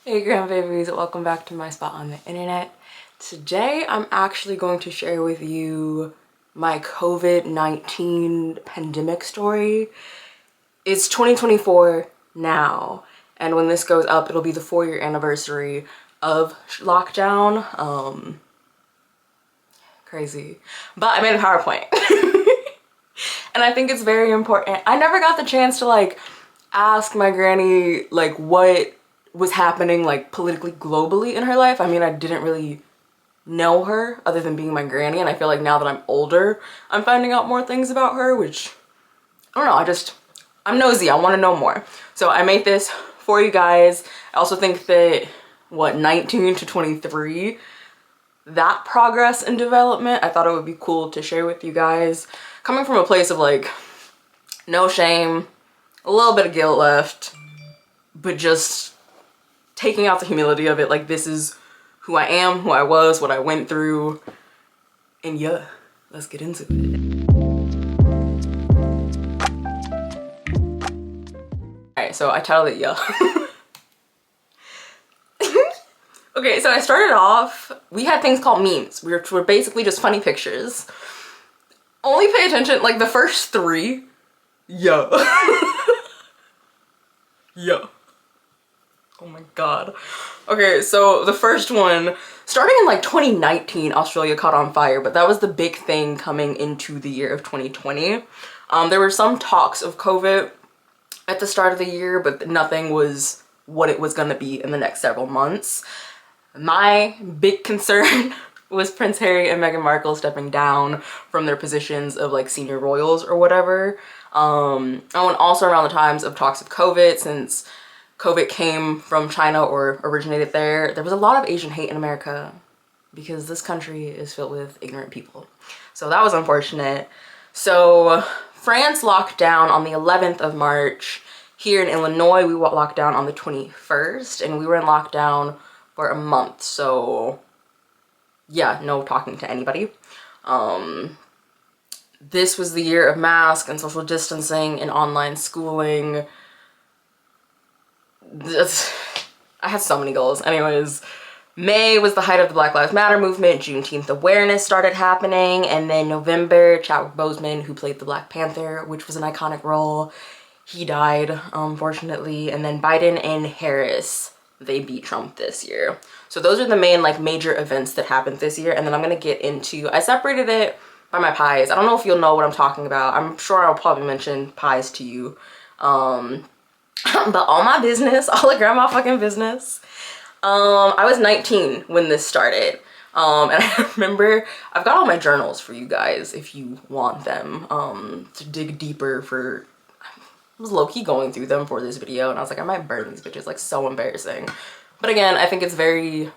Hey grandbabies, welcome back to my spot on the internet. Today I'm actually going to share with you my COVID-19 pandemic story. It's 2024 now, and when this goes up it'll be the 4-year anniversary of lockdown. Crazy. But I made a PowerPoint. And I think it's very important. I never got the chance to ask my granny what was happening politically globally in her life. I mean, I didn't really know her other than being my granny, and I feel like now that I'm older I'm finding out more things about her, which I don't know, I'm nosy, I want to know more. So I made this for you guys. I also think that 19 to 23, that progress and development, I thought it would be cool to share with you guys, coming from a place of no shame, a little bit of guilt left, but just taking out the humility of it. This is who I am, who I was, what I went through, and yeah, let's get into it. Alright, so I titled it yeah. Okay, so I started off, we had things called memes, which were basically just funny pictures. Only pay attention, the first 3, yeah. Yeah. Oh my god. Okay, so the first one, starting in 2019, Australia caught on fire, but that was the big thing coming into the year of 2020. There were some talks of COVID at the start of the year, but nothing was what it was gonna be in the next several months. My big concern was Prince Harry and Meghan Markle stepping down from their positions of senior royals or whatever. And also around the times of talks of COVID, since COVID came from China or originated there, there was a lot of Asian hate in America because this country is filled with ignorant people. So that was unfortunate. So France locked down on the 11th of March. Here in Illinois, we locked down on the 21st, and we were in lockdown for a month. So yeah, no talking to anybody. This was the year of masks and social distancing and online schooling. I had so many goals. Anyways, May was the height of the Black Lives Matter movement. Juneteenth awareness started happening. And then November, Chadwick Boseman, who played the Black Panther, which was an iconic role, he died, unfortunately. And then Biden and Harris, they beat Trump this year. So those are the main major events that happened this year. And then I'm gonna get into, I separated it by my pies. I don't know if you'll know what I'm talking about. I'm sure I'll probably mention pies to you. But all my business, all the grandma fucking business. I was 19 when this started. And I remember, I've got all my journals for you guys if you want them, to dig deeper for, I was low-key going through them for this video, and I was like, I might burn these bitches, so embarrassing. But again, I think it's very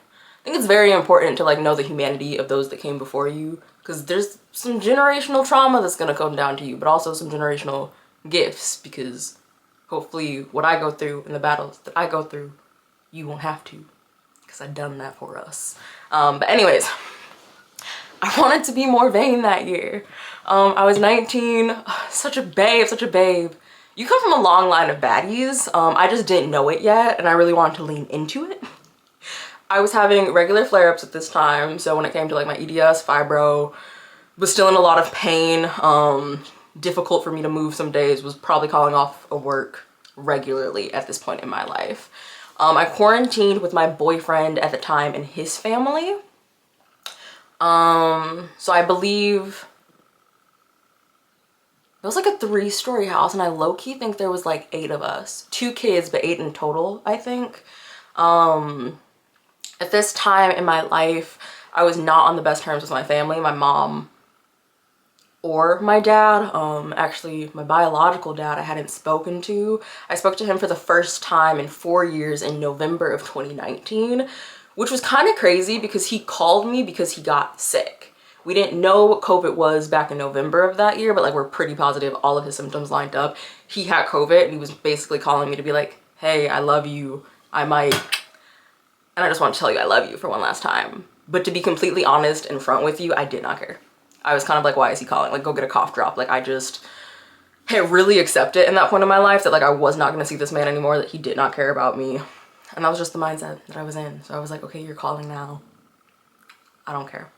important to know the humanity of those that came before you, because there's some generational trauma that's gonna come down to you, but also some generational gifts, because hopefully what I go through and the battles that I go through, you won't have to, because I've done that for us. But anyways, I wanted to be more vain that year. I was 19, such a babe. You come from a long line of baddies. I just didn't know it yet, and I really wanted to lean into it. I was having regular flare-ups at this time, so when it came to my EDS, fibro, was still in a lot of pain. Difficult for me to move some days, was probably calling off of work regularly at this point in my life. I quarantined with my boyfriend at the time and his family. So I believe it was a 3-story house, and I low-key think there was 8 of us. 2 kids, but 8 in total, I think. At this time in my life, I was not on the best terms with my family, my mom or my dad. Actually, my biological dad I hadn't spoken to. I spoke to him for the first time in 4 years in November of 2019, which was kind of crazy because he called me because he got sick. We didn't know what COVID was back in November of that year, but we're pretty positive all of his symptoms lined up. He had COVID, and he was basically calling me to be like, hey, I love you, I might, and I just want to tell you I love you for one last time. But to be completely honest and front with you, I did not care. I was kind of why is he calling? Go get a cough drop. I just had really accepted in that point in my life that I was not going to see this man anymore, that he did not care about me. And that was just the mindset that I was in. So I was like, okay, you're calling now. I don't care.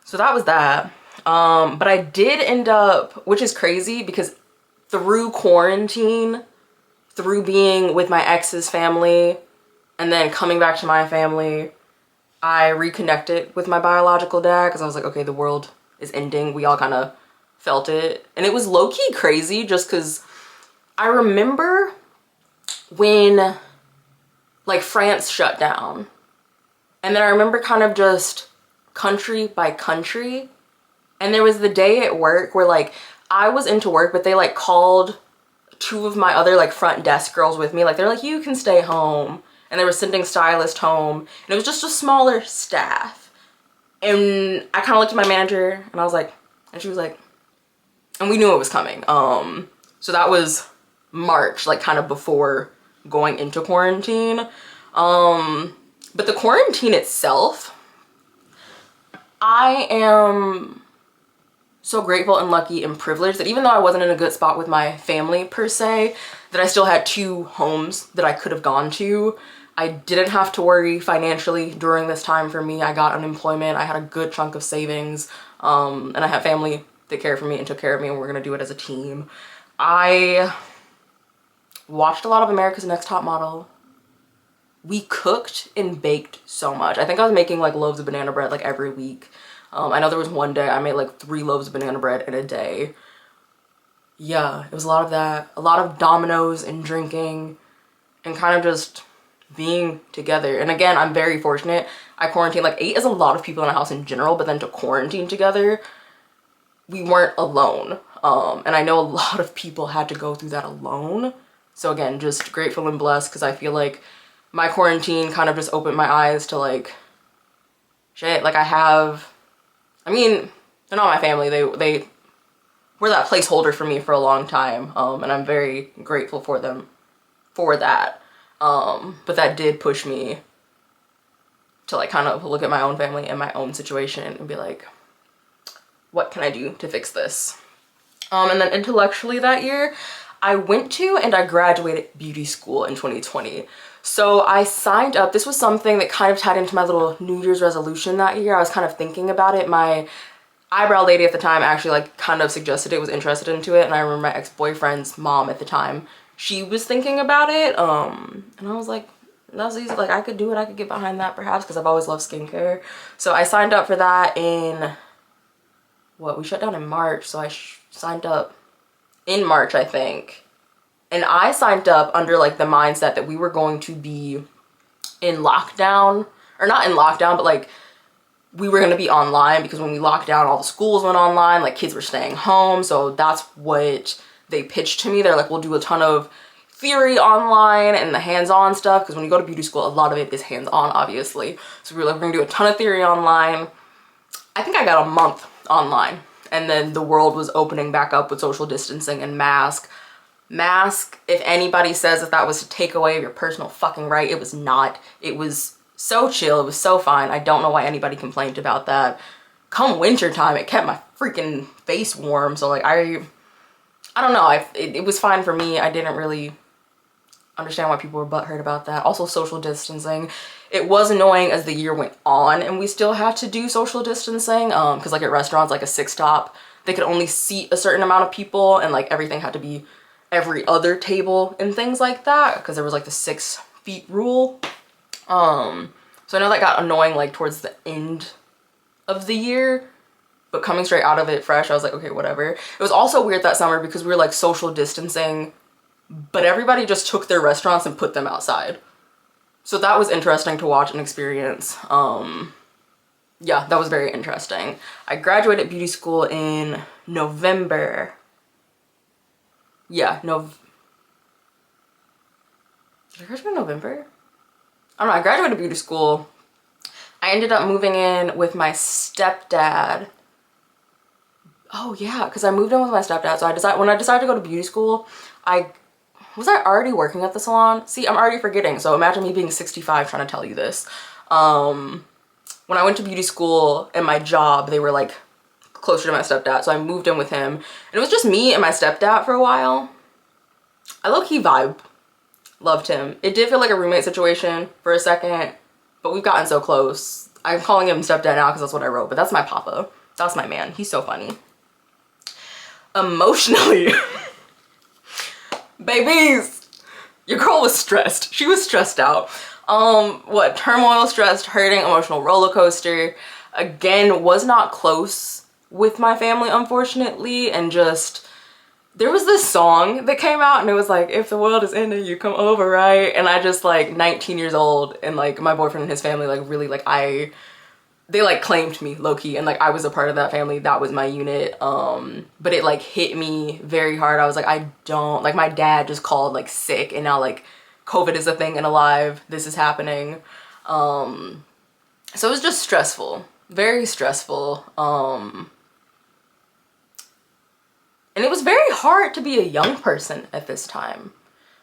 So that was that. But I did end up, which is crazy because through quarantine, through being with my ex's family and then coming back to my family, I reconnected with my biological dad because I was like, okay, the world is ending. We all kind of felt it. And it was low-key crazy just because I remember when like France shut down. And then I remember kind of just country by country. And there was the day at work where like I was into work, but they like called two of my other like front desk girls with me. Like they're like, you can stay home. And they were sending stylists home. And it was just a smaller staff. And I kind of looked at my manager and I was like, and she was like, and we knew it was coming. So that was March, like kind of before going into quarantine. But the quarantine itself, I am so grateful and lucky and privileged that even though I wasn't in a good spot with my family per se, that I still had 2 homes that I could have gone to. I didn't have to worry financially during this time for me. I got unemployment. I had a good chunk of savings, and I had family that cared for me and took care of me, and we're gonna do it as a team. I watched a lot of America's Next Top Model. We cooked and baked so much. I think I was making like loaves of banana bread like every week. I know there was one day I made like 3 loaves of banana bread in a day. Yeah, it was a lot of that. A lot of Dominoes and drinking and kind of just being together. And again, I'm very fortunate. I quarantined, like 8 is a lot of people in a house in general, but then to quarantine together, we weren't alone. And I know a lot of people had to go through that alone. So again, just grateful and blessed because I feel like my quarantine kind of just opened my eyes to like, shit, like I mean, they're not my family. They were that placeholder for me for a long time. And I'm very grateful for them for that. But that did push me to like kind of look at my own family and my own situation and be like, what can I do to fix this? And then intellectually that year, I went to and I graduated beauty school in 2020. So I signed up. This was something that kind of tied into my little New Year's resolution that year. I was kind of thinking about it. My eyebrow lady at the time actually like kind of suggested it, was interested into it. And I remember my ex-boyfriend's mom at the time, she was thinking about it. And I was like, that was easy. Like I could do it. I could get behind that perhaps because I've always loved skincare. So I signed up for that in, what, we shut down in March. So I signed up in March, I think. And I signed up under like the mindset that we were going to be in lockdown, or not in lockdown, but like we were going to be online because when we locked down, all the schools went online, like kids were staying home. So that's what they pitched to me. They're like, we'll do a ton of theory online and the hands-on stuff. Because when you go to beauty school, a lot of it is hands-on, obviously. So we were like, we're going to do a ton of theory online. I think I got a month online. And then the world was opening back up with social distancing and mask, if anybody says that that was to take away your personal fucking right, it was not. It was so chill. It was so fine. I don't know why anybody complained about that. Come winter time, it kept my freaking face warm. So like, I don't know. It was fine for me. I didn't really understand why people were butthurt about that. Also social distancing. It was annoying as the year went on and we still had to do social distancing. Cause like at restaurants, like a 6-top, they could only seat a certain amount of people and like everything had to be every other table and things like that because there was like the 6 feet rule. So I know that got annoying like towards the end of the year, but coming straight out of it fresh, I was like, okay, whatever. It was also weird that summer because we were like social distancing, but everybody just took their restaurants and put them outside. So that was interesting to watch and experience. Yeah, that was very interesting. I graduated beauty school in November. Yeah, Did I graduate in November? I don't know, I graduated beauty school. I ended up moving in with my stepdad. Oh yeah, because I moved in with my stepdad. So when I decided to go to beauty school, was I already working at the salon? See, I'm already forgetting. So imagine me being 65 trying to tell you this. When I went to beauty school and my job, they were like closer to my stepdad. So I moved in with him and it was just me and my stepdad for a while. I low-key vibe Loved him. It did feel like a roommate situation for a second, but we've gotten so close. I'm calling him stepdad now because that's what I wrote, but that's my papa. That's my man. He's so funny. Emotionally, babies, your girl was stressed. She was stressed out. Turmoil, stressed, hurting, emotional roller coaster. Again, was not close with my family, unfortunately, and just, there was this song that came out and it was like, if the world is ending, you come over, right? And I just, like, 19 years old, and like my boyfriend and his family, like, really, like, they like claimed me low-key, and like I was a part of that family. That was my unit. But it like hit me very hard. I was like, I don't, like, my dad just called like sick, and now like COVID is a thing and alive. This is happening. So it was just stressful, very stressful. And it was very hard to be a young person at this time.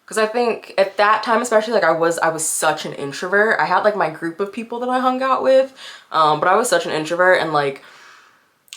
Because I think at that time, especially, like I was such an introvert. I had like my group of people that I hung out with, but I was such an introvert, and like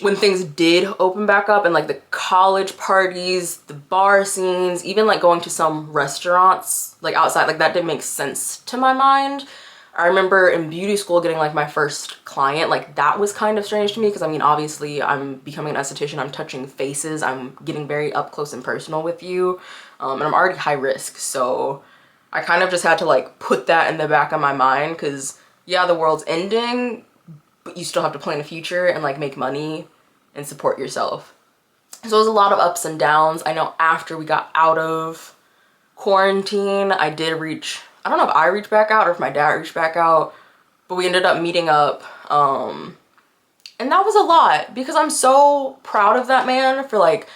when things did open back up and like the college parties, the bar scenes, even like going to some restaurants like outside, like that didn't make sense to my mind. I remember in beauty school getting like my first client, like that was kind of strange to me because I mean, obviously I'm becoming an esthetician, I'm touching faces, I'm getting very up close and personal with you, and I'm already high risk. So I kind of just had to like put that in the back of my mind because yeah, the world's ending, but you still have to plan a future and like make money and support yourself. So it was a lot of ups and downs. I know after we got out of quarantine, I did reach, I don't know if I reached back out or if my dad reached back out, but we ended up meeting up. And that was a lot because I'm so proud of that man for like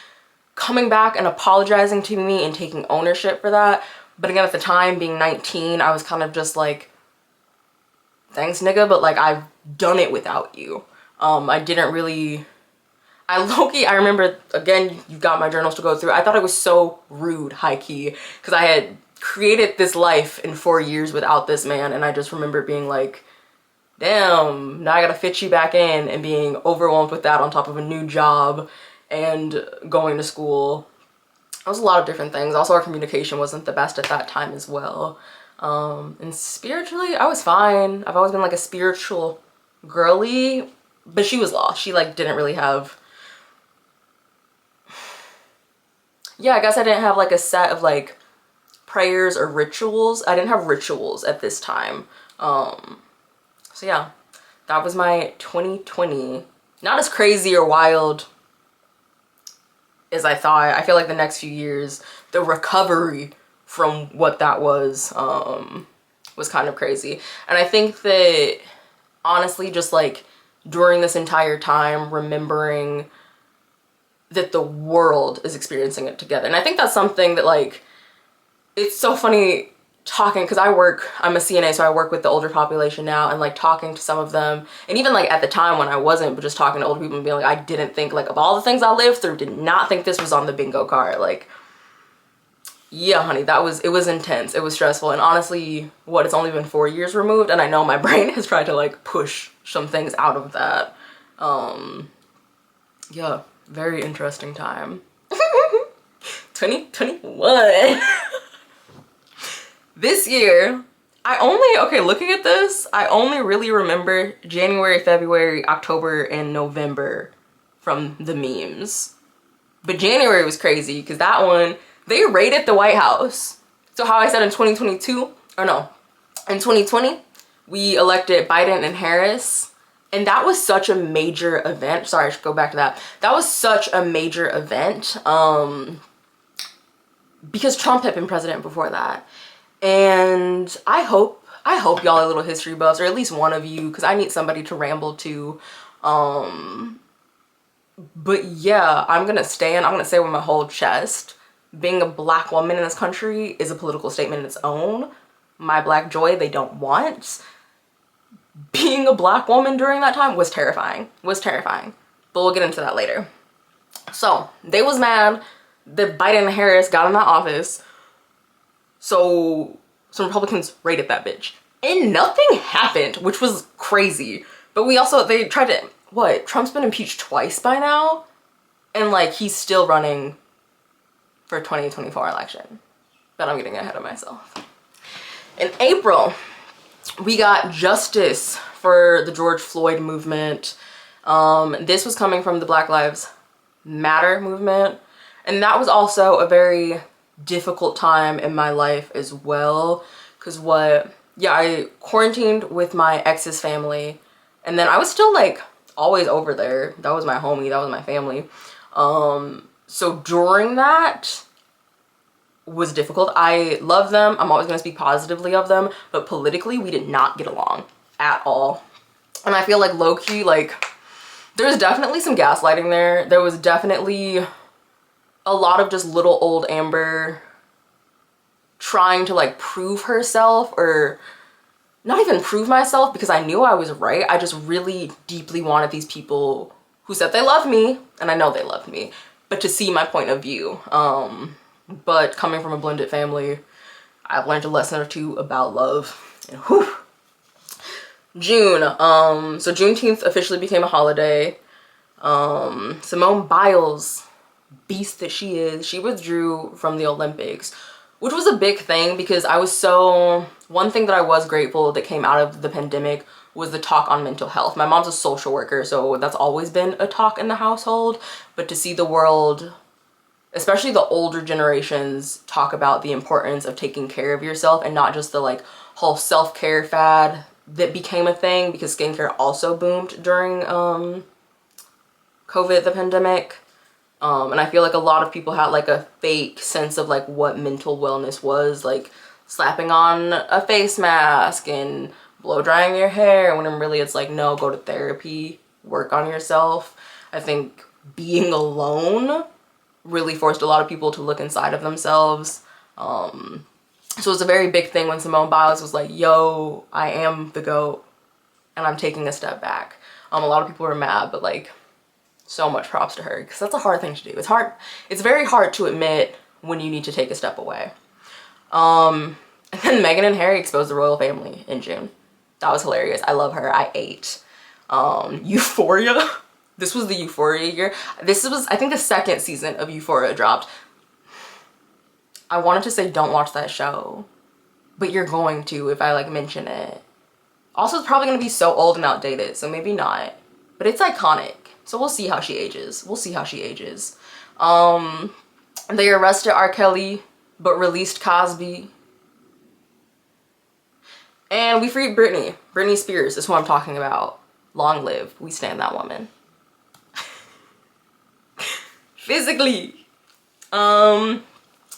coming back and apologizing to me and taking ownership for that. But again, at the time, being 19, I was kind of just like, thanks nigga, but like I've done it without you. I didn't really, I remember, again, you got my journals to go through. I thought it was so rude, high key, because I had created this life in 4 years without this man, and I just remember being like, damn, now I gotta fit you back in, and being overwhelmed with that on top of a new job and going to school. It was a lot of different things. Also, our communication wasn't the best at that time as well. And spiritually, I was fine. I've always been like a spiritual girly, but she was lost. She like didn't really have, yeah, I guess I didn't have like a set of like prayers or rituals. I didn't have rituals at this time. So yeah, that was my 2020. Not as crazy or wild as I thought. I feel like the next few years, the recovery from what that was kind of crazy. And I think that honestly, just like during this entire time, remembering that the world is experiencing it together. And I think that's something that like, it's so funny talking, because I'm a CNA, so I work with the older population now, and like talking to some of them, and even like at the time when I wasn't, but just talking to older people and being like, I didn't think, like, of all the things I lived through, did not think this was on the bingo card. Like, yeah, honey, it was intense, it was stressful, and honestly, it's only been 4 years removed, and I know my brain has tried to like push some things out of that. Yeah, very interesting time. 2021. This year, looking at this, I only really remember January, February, October, and November from the memes. But January was crazy because that one, they raided the White House. So how I said in 2020, we elected Biden and Harris. And that was such a major event. Sorry, I should go back to that. That was such a major event because Trump had been president before that. And I hope y'all are little history buffs, or at least one of you, because I need somebody to ramble to. But yeah, I'm gonna say with my whole chest, being a Black woman in this country is a political statement in its own. My Black joy they don't want. Being a Black woman during that time was terrifying. But we'll get into that later. So they was mad that Biden and Harris got in that office. So some Republicans raided that bitch. And nothing happened, which was crazy. But they tried to, Trump's been impeached twice by now? And like, he's still running for 2024 election. But I'm getting ahead of myself. In April, we got justice for the George Floyd movement. This was coming from the Black Lives Matter movement. And that was also a very difficult time in my life as well. Because I quarantined with my ex's family. And then I was still like always over there. That was my homie, that was my family. So during that was difficult. I love them. I'm always gonna speak positively of them. But politically, we did not get along at all. And I feel like low-key, like, there's definitely some gaslighting there. There was definitely a lot of just little old Amber trying to like prove herself, or not even prove myself, because I knew I was right. I just really deeply wanted these people who said they loved me, and I know they loved me, but to see my point of view. But coming from a blended family, I've learned a lesson or two about love. And whew. June, so Juneteenth officially became a holiday. Simone Biles, beast that she is, she withdrew from the Olympics, which was a big thing because one thing that I was grateful that came out of the pandemic was the talk on mental health. My mom's a social worker, so that's always been a talk in the household, but to see the world, especially the older generations, talk about the importance of taking care of yourself and not just the like whole self-care fad that became a thing, because skincare also boomed during COVID, the pandemic. And I feel like a lot of people had like a fake sense of like what mental wellness was, like slapping on a face mask and blow drying your hair, when really it's like, no, go to therapy, work on yourself. I think being alone really forced a lot of people to look inside of themselves. So it's a very big thing when Simone Biles was like, yo, I am the GOAT and I'm taking a step back. A lot of people were mad, but like, so much props to her, because that's a hard thing to do. It's hard. It's very hard to admit when you need to take a step away. And then Meghan and Harry exposed the royal family in June. That was hilarious. I love her. I ate. Euphoria. This was the Euphoria year. This was, I think, the second season of Euphoria dropped. I wanted to say don't watch that show, but you're going to if I like mention it. Also, it's probably going to be so old and outdated, so maybe not. But it's iconic. So we'll see how she ages. We'll see how she ages. They arrested R. Kelly, but released Cosby. And we freed Britney. Britney Spears is who I'm talking about. Long live. We stand that woman. Physically.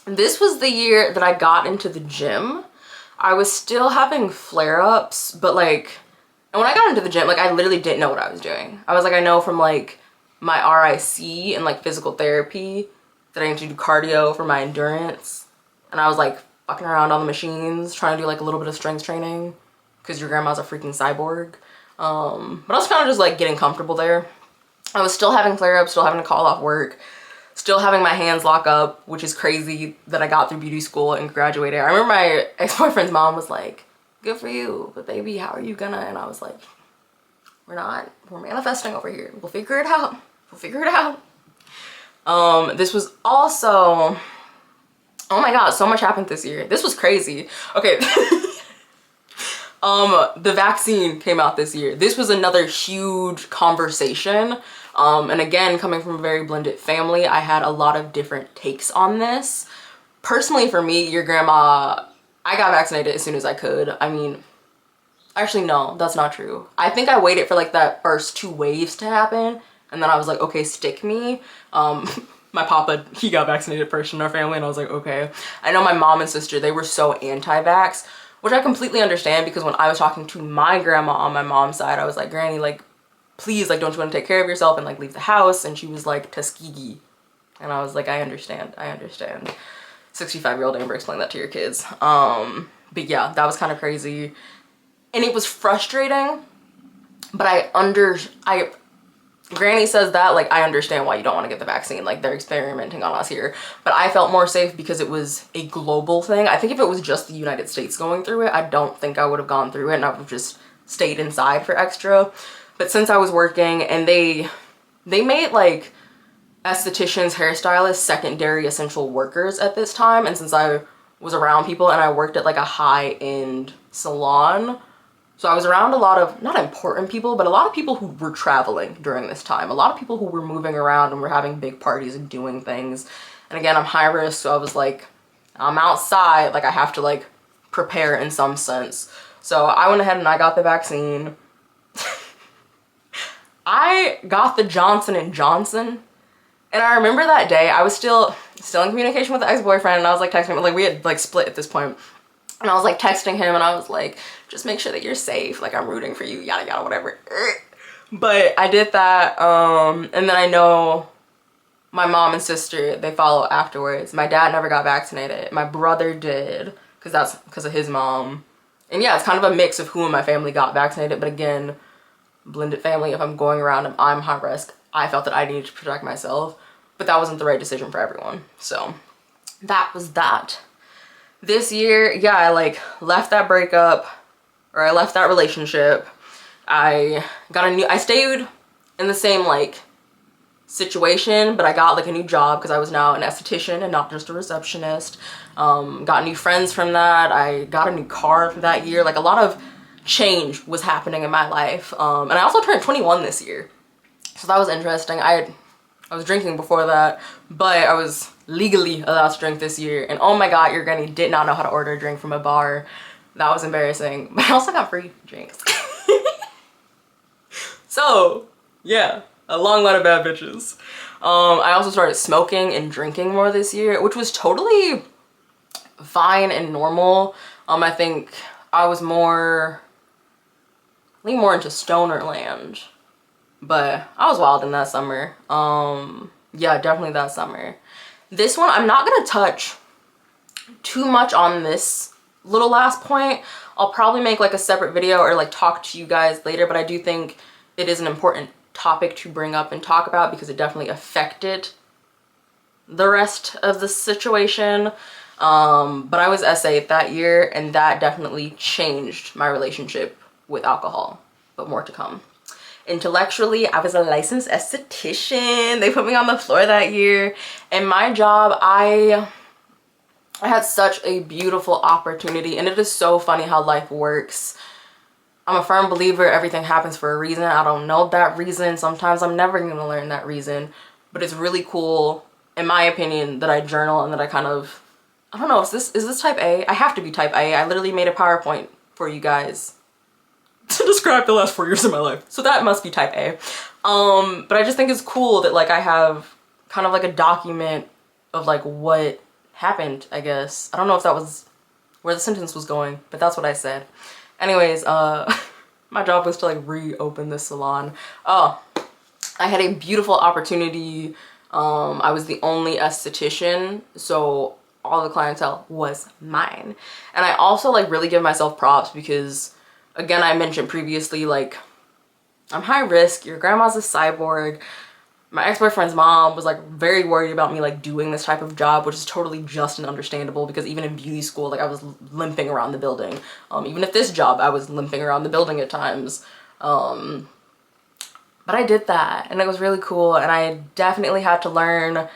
This was the year that I got into the gym. I was still having flare-ups, but like, and when I got into the gym, like I literally didn't know what I was doing. I was like, I know from like my RIC and like physical therapy that I need to do cardio for my endurance. And I was like fucking around on the machines, trying to do like a little bit of strength training because your grandma's a freaking cyborg. But I was kind of just like getting comfortable there. I was still having flare-ups, still having to call off work, still having my hands lock up, which is crazy that I got through beauty school and graduated. I remember my ex-boyfriend's mom was like, good for you, but baby, how are you gonna? And I was like, we're manifesting over here. We'll figure it out. We'll figure it out. This was also, oh my God, so much happened this year. This was crazy. Okay. The vaccine came out this year. This was another huge conversation. And again, coming from a very blended family, I had a lot of different takes on this. Personally, for me, your grandma, I got vaccinated as soon as I could. I mean, actually, no, that's not true. I think I waited for like that first 2 waves to happen. And then I was like, okay, stick me. My papa, he got vaccinated first in our family. And I was like, okay. I know my mom and sister, they were so anti-vax, which I completely understand, because when I was talking to my grandma on my mom's side, I was like, Granny, like, please, like, don't you want to take care of yourself and like leave the house? And she was like, Tuskegee. And I was like, I understand. 65-year-old Amber, explain that to your kids. But yeah, that was kind of crazy. And it was frustrating, but Granny says that, like, I understand why you don't want to get the vaccine. Like, they're experimenting on us here. But I felt more safe because it was a global thing. I think if it was just the United States going through it, I don't think I would have gone through it, and I would have just stayed inside for extra. But since I was working, and they made like estheticians, hairstylists secondary essential workers at this time, and since I was around people, and I worked at like a high-end salon. So I was around a lot of, not important people, but a lot of people who were traveling during this time. A lot of people who were moving around and were having big parties and doing things. And again, I'm high risk, so I was like, I'm outside, like I have to like prepare in some sense. So I went ahead and I got the vaccine. I got the Johnson & Johnson. And I remember that day, I was still in communication with the ex-boyfriend, and I was like texting him, like we had like split at this point. And I was like texting him, and I was like, just make sure that you're safe. Like, I'm rooting for you, yada, yada, whatever. But I did that. And then I know my mom and sister, they follow afterwards. My dad never got vaccinated. My brother did, because that's because of his mom. And yeah, it's kind of a mix of who in my family got vaccinated. But again, blended family, if I'm going around and I'm high risk, I felt that I needed to protect myself. But that wasn't the right decision for everyone. So that was that. This year, yeah, I like left that breakup, or I left that relationship. I stayed in the same like situation, but I got like a new job because I was now an esthetician and not just a receptionist. Got new friends from that. I got a new car that year. Like a lot of change was happening in my life. And I also turned 21 this year. So that was interesting. I was drinking before that, but I was legally allowed to drink this year. And oh my God, your granny did not know how to order a drink from a bar. That was embarrassing. But I also got free drinks. So yeah, a long line of bad bitches. I also started smoking and drinking more this year, which was totally fine and normal. I think I was more into stoner land. But I was wild in that summer. Yeah, definitely that summer. This one, I'm not gonna touch too much on this little last point. I'll probably make like a separate video or like talk to you guys later, but I do think it is an important topic to bring up and talk about because it definitely affected the rest of the situation. But I was S8 that year, and that definitely changed my relationship with alcohol, but more to come. Intellectually, I was a licensed esthetician. They put me on the floor that year, and my job, I had such a beautiful opportunity, and it is so funny how life works. I'm a firm believer everything happens for a reason. I don't know that reason. Sometimes I'm never gonna learn that reason, but it's really cool, in my opinion, that I journal and that I kind of, I don't know, is this type A? I have to be type A. I literally made a PowerPoint for you guys to describe the last 4 years of my life. So that must be type A. But I just think it's cool that like I have kind of like a document of like what happened, I guess. I don't know if that was where the sentence was going, but that's what I said. Anyways, my job was to like reopen this salon. Oh, I had a beautiful opportunity. I was the only esthetician, so all the clientele was mine. And I also like really give myself props because, again, I mentioned previously, like, I'm high risk, your grandma's a cyborg. My ex-boyfriend's mom was like very worried about me like doing this type of job, which is totally just and understandable because even in beauty school, like I was limping around the building. Even at this job, I was limping around the building at times. But I did that, and it was really cool, and I definitely had to learn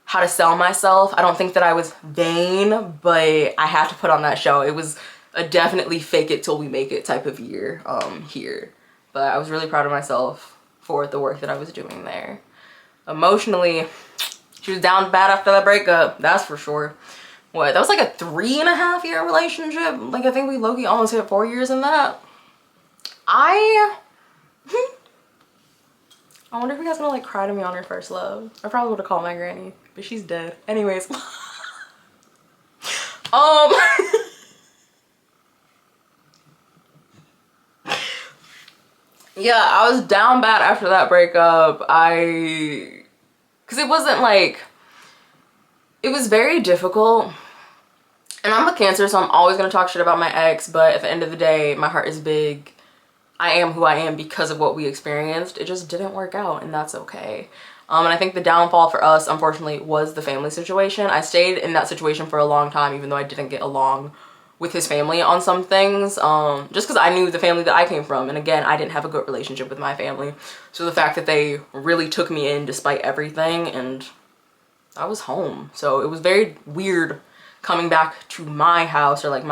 how to sell myself. I don't think that I was vain, but I had to put on that show. It was a definitely fake it till we make it type of year here. But I was really proud of myself for the work that I was doing there. Emotionally, she was down bad after that breakup, that's for sure. What, that was like a 3.5 year relationship? Like I think we low-key almost hit 4 years in that. I wonder if you guys gonna like cry to me on her first love. I probably would have called my granny, but she's dead. Anyways. Yeah, I was down bad after that breakup. Cause it wasn't like, it was very difficult. And I'm a Cancer, so I'm always gonna talk shit about my ex, but at the end of the day, my heart is big. I am who I am because of what we experienced. It just didn't work out, and that's okay. And I think the downfall for us, unfortunately, was the family situation. I stayed in that situation for a long time, even though I didn't get along with his family on some things, just because I knew the family that I came from, and again, I didn't have a good relationship with my family. So the fact that they really took me in despite everything, and I was home. So it was very weird coming back to my house, or like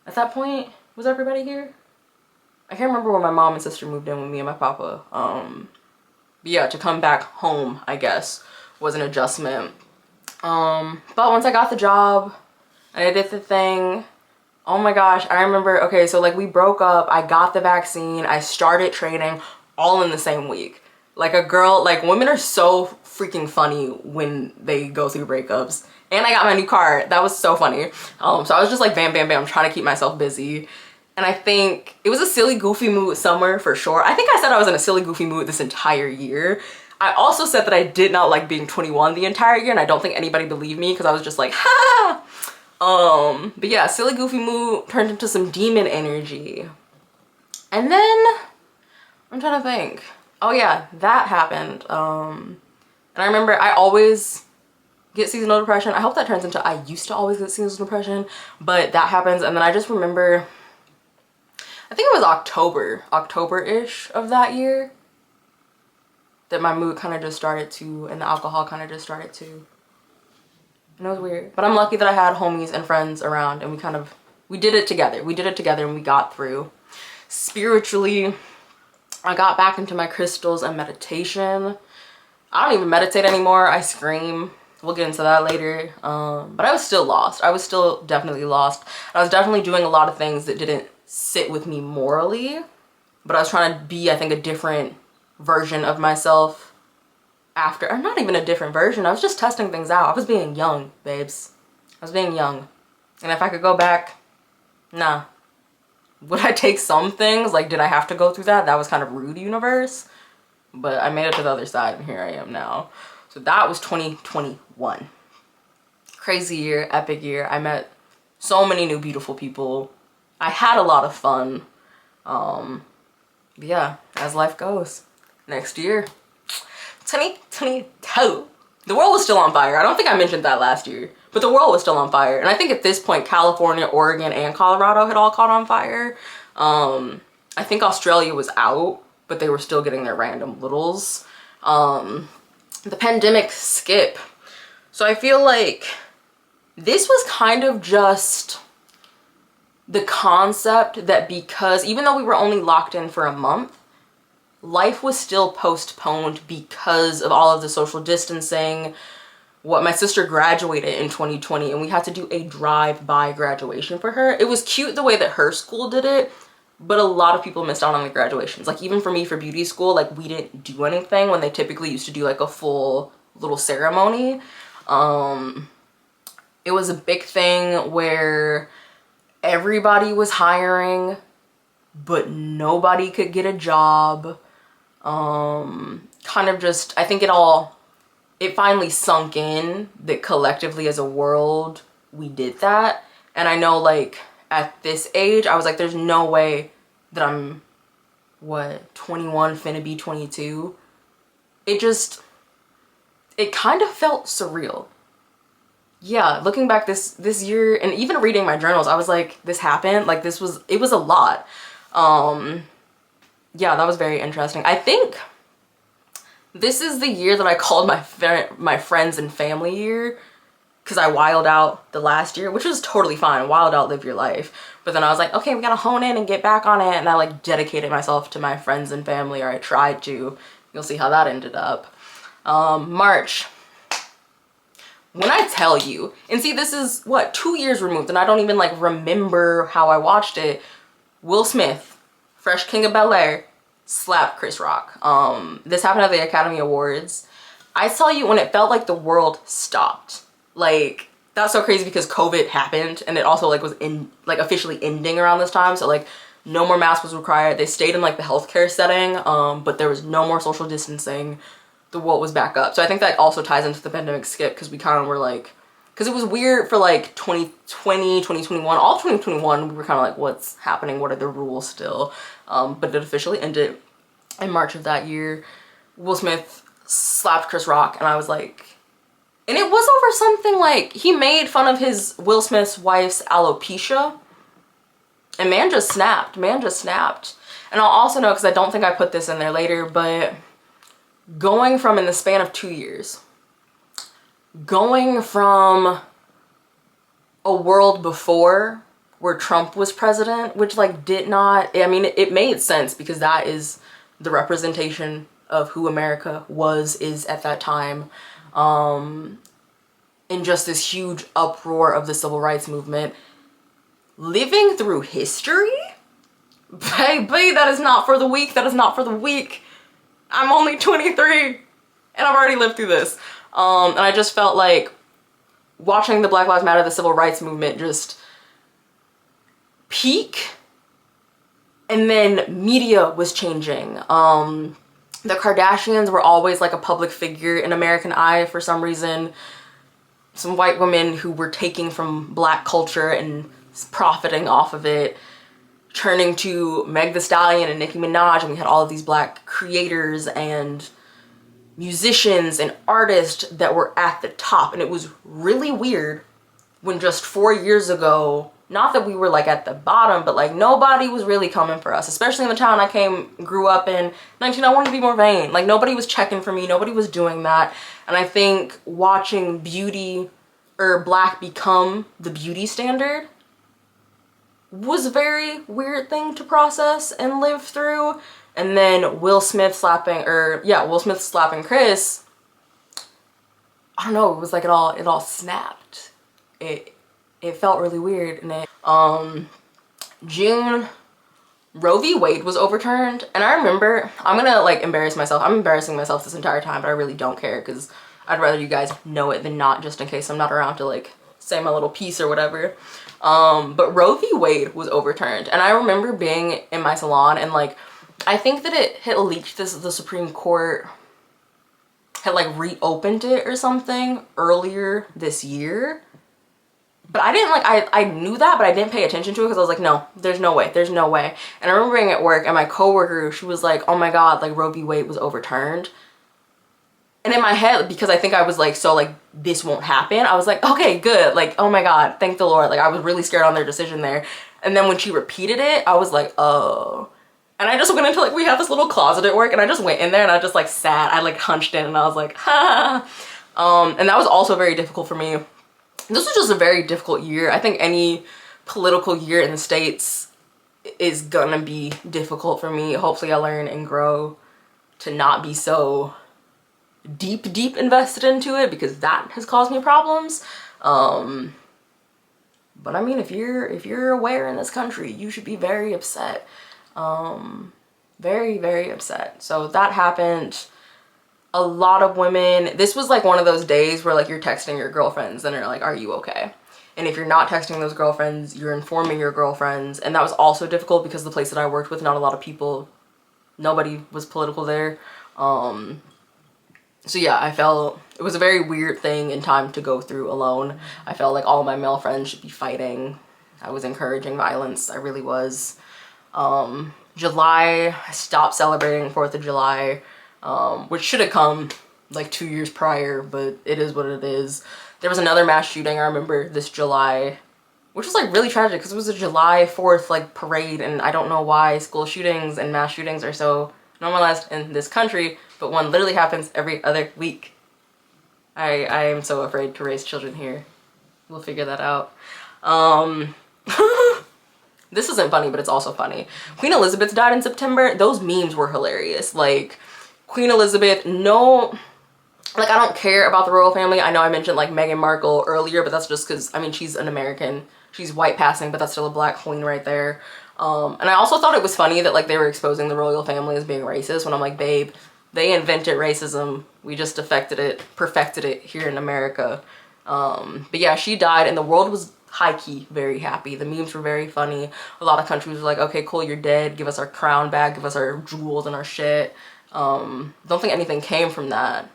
at that point, was everybody here? I can't remember when my mom and sister moved in with me and my papa. But yeah, to come back home, I guess, was an adjustment. But once I got the job and I did the thing, oh my gosh, I remember, okay, so like we broke up, I got the vaccine, I started training all in the same week. Like a girl, like women are so freaking funny when they go through breakups. And I got my new car. That was so funny. So I was just like bam, bam, bam, trying to keep myself busy. And I think it was a silly, goofy mood summer for sure. I think I said I was in a silly, goofy mood this entire year. I also said that I did not like being 21 the entire year, and I don't think anybody believed me because I was just like, ha! But yeah, silly, goofy mood turned into some demon energy. And then, I'm trying to think. Oh yeah, that happened. And I remember I always get seasonal depression. I hope that turns into I used to always get seasonal depression, but that happens. And then I just remember, I think it was October-ish of that year, that my mood kind of just started to, and the alcohol kind of just started to. And it was weird. But I'm lucky that I had homies and friends around, and we did it together. We did it together and we got through. Spiritually, I got back into my crystals and meditation. I don't even meditate anymore. I scream. We'll get into that later. But I was still lost. I was still definitely lost. I was definitely doing a lot of things that didn't sit with me morally. But I was trying to be, I think, a different version of myself after. Or not even a different version. I was just testing things out. I was being young, babes. I was being young. And if I could go back, nah. Would I take some things? Like, did I have to go through that? That was kind of rude, universe. But I made it to the other side, and here I am now. So that was 2021. Crazy year, epic year. I met so many new beautiful people. I had a lot of fun. But yeah, as life goes. Next year, 2022. The world was still on fire. I don't think I mentioned that last year, but the world was still on fire. And I think at this point, California, Oregon, and Colorado had all caught on fire. I think Australia was out, but they were still getting their random littles. The pandemic skip. So I feel like this was kind of just the concept that, because even though we were only locked in for a month, life was still postponed because of all of the social distancing. My sister graduated in 2020 and we had to do a drive-by graduation for her. It was cute the way that her school did it, but a lot of people missed out on the graduations. Like even for me, for beauty school, like we didn't do anything when they typically used to do like a full little ceremony. It was a big thing where everybody was hiring, but nobody could get a job. Kind of just, I think it finally sunk in that collectively as a world, we did that. And I know like at this age, I was like, there's no way that I'm, 21, finna be 22. It kind of felt surreal. Yeah, looking back this year and even reading my journals, I was like, this happened. Like it was a lot. Yeah, that was very interesting. I think this is the year that I called my friends and family year, because I wilded out the last year, which was totally fine. Wild out, live your life. But then I was like, okay, we gotta hone in and get back on it. And I like dedicated myself to my friends and family, or I tried to. You'll see how that ended up. March. When I tell you, and see, this is 2 years removed, and I don't even like remember how I watched it. Will Smith, Fresh King of Bel-Air, slapped Chris Rock. This happened at the Academy Awards. I tell you, when it felt like the world stopped, like that's so crazy because COVID happened, and it also like was officially ending around this time. So like no more mask was required. They stayed in like the healthcare setting, but there was no more social distancing. The world was back up. So I think that also ties into the pandemic skip, because we kind of were like, because it was weird for like 2020, 2021, all of 2021, we were kind of like, what's happening? What are the rules still? But it officially ended in March of that year. Will Smith slapped Chris Rock, and I was like, and it was over something like, he made fun of Will Smith's wife's alopecia, and man just snapped. And I'll also know, because I don't think I put this in there later, but going from, in the span of 2 years, going from a world before where Trump was president, which like did not, I mean, it made sense because that is the representation of who America is at that time. In just this huge uproar of the civil rights movement. Living through history? Baby, that is not for the weak. That is not for the weak. I'm only 23 and I've already lived through this. And I just felt like watching the Black Lives Matter, the civil rights movement just peak, and then media was changing. The Kardashians were always like a public figure in American eye for some reason. Some white women who were taking from Black culture and profiting off of it, turning to Meg Thee Stallion and Nicki Minaj, and we had all of these Black creators and musicians and artists that were at the top. And it was really weird when just 4 years ago, not that we were like at the bottom, but like nobody was really coming for us, especially in the town I grew up in. 19, I wanted to be more vain. Like nobody was checking for me, nobody was doing that. And I think watching beauty or Black become the beauty standard was a very weird thing to process and live through. And then Will Smith slapping Chris, I don't know, it was like it all snapped. It felt really weird. And June, Roe v. Wade was overturned, and I remember, I'm gonna like embarrass myself. I'm embarrassing myself this entire time, but I really don't care because I'd rather you guys know it than not, just in case I'm not around to like say my little piece or whatever. But Roe v. Wade was overturned, and I remember being in my salon and like, I think that it had leaked this, the Supreme Court had like reopened it or something earlier this year. But I didn't like, I knew that, but I didn't pay attention to it because I was like, no, there's no way, there's no way. And I remember being at work and my coworker, she was like, oh my God, like Roe v. Wade was overturned. And in my head, because I think I was like, so like, this won't happen. I was like, okay, good. Like, oh my God, thank the Lord. Like I was really scared on their decision there. And then when she repeated it, I was like, oh. And I just went into like, we have this little closet at work and I just went in there and I just like sat, I like hunched in and I was like, ha. And that was also very difficult for me. This was just a very difficult year. I think any political year in the States is gonna be difficult for me. Hopefully I learn and grow to not be so deep invested into it because that has caused me problems. But I mean, if you're aware in this country, you should be very upset. Very upset. So that happened. A lot of women, this was like one of those days where like you're texting your girlfriends and they're like, are you okay? And if you're not texting those girlfriends, you're informing your girlfriends. And that was also difficult because the place that I worked with, not a lot of people, nobody was political there. So yeah, I felt it was a very weird thing in time to go through alone. I felt like all my male friends should be fighting. I was encouraging violence, I really was. July, I stopped celebrating 4th of July. Which should have come like 2 years prior, but it is what it is. There was another mass shooting, I remember, this July, which was like really tragic because it was a July 4th like parade, and I don't know why school shootings and mass shootings are so normalized in this country, but one literally happens every other week. I am so afraid to raise children here. We'll figure that out. This isn't funny, but it's also funny. Queen Elizabeth died in September. Those memes were hilarious. Like, Queen Elizabeth, no, like I don't care about the royal family. I know I mentioned like Meghan Markle earlier, but that's just because, I mean, she's an American. She's white passing, but that's still a Black queen right there. And I also thought it was funny that like they were exposing the royal family as being racist when I'm like, babe, they invented racism. We just perfected it here in America. But yeah, she died and the world was high-key very happy. The memes were very funny. A lot of countries were like, okay, cool, you're dead. Give us our crown back. Give us our jewels and our shit. Don't think anything came from that,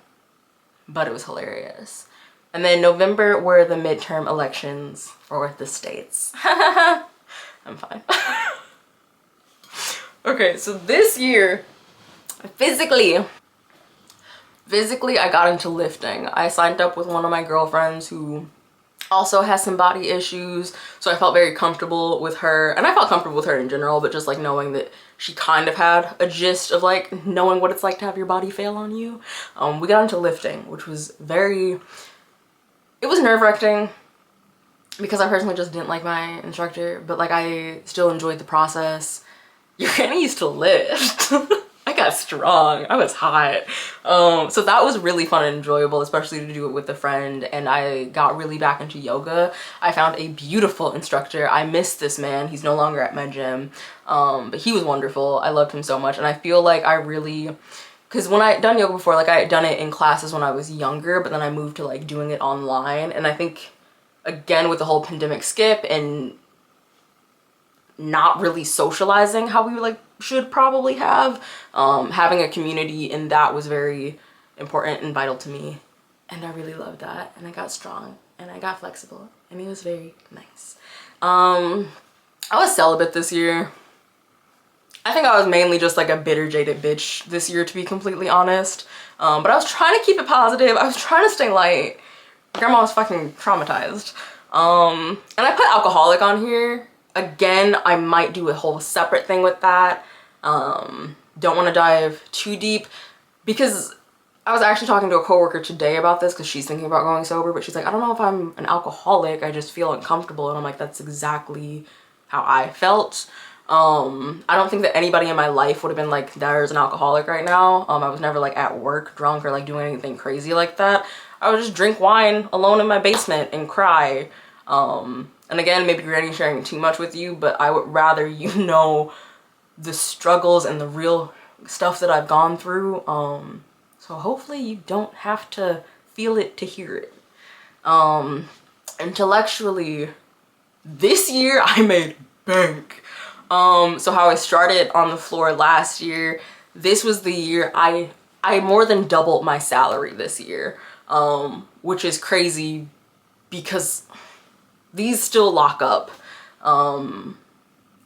but it was hilarious. And then November were the midterm elections for the states. I'm fine. Okay, so this year, physically, I got into lifting. I signed up with one of my girlfriends who also has some body issues, so I felt very comfortable with her, and I felt comfortable with her in general, but just like knowing that she kind of had a gist of like knowing what it's like to have your body fail on you. We got into lifting, which was it was nerve-wracking. because I personally just didn't like my instructor, but like I still enjoyed the process. Your granny used to lift. I got strong. I was hot. So that was really fun and enjoyable, especially to do it with a friend. And I got really back into yoga. I found a beautiful instructor. I miss this man. He's no longer at my gym. But he was wonderful. I loved him so much. And I feel like I really, because when I had done yoga before, like I had done it in classes when I was younger, but then I moved to like doing it online. And I think, again, with the whole pandemic skip and not really socializing how we like should probably have, having a community in that was very important and vital to me, and I really loved that. And I got strong and I got flexible and it was very nice. I was celibate this year. I think I was mainly just like a bitter, jaded bitch this year, to be completely honest. But I was trying to keep it positive. I was trying to stay light. Grandma was fucking traumatized. And I put alcoholic on here. Again, I might do a whole separate thing with that. Don't want to dive too deep, because I was actually talking to a coworker today about this because she's thinking about going sober, but she's like, I don't know if I'm an alcoholic, I just feel uncomfortable. And I'm like, that's exactly how I felt. I don't think that anybody in my life would have been like, there's an alcoholic right now. I was never like at work drunk or like doing anything crazy like that. I would just drink wine alone in my basement and cry. And again, maybe Granny's sharing too much with you, but I would rather you know the struggles and the real stuff that I've gone through. So hopefully you don't have to feel it to hear it. Intellectually, this year I made bank. So how I started on the floor last year, this was the year I more than doubled my salary this year, which is crazy because these still lock up.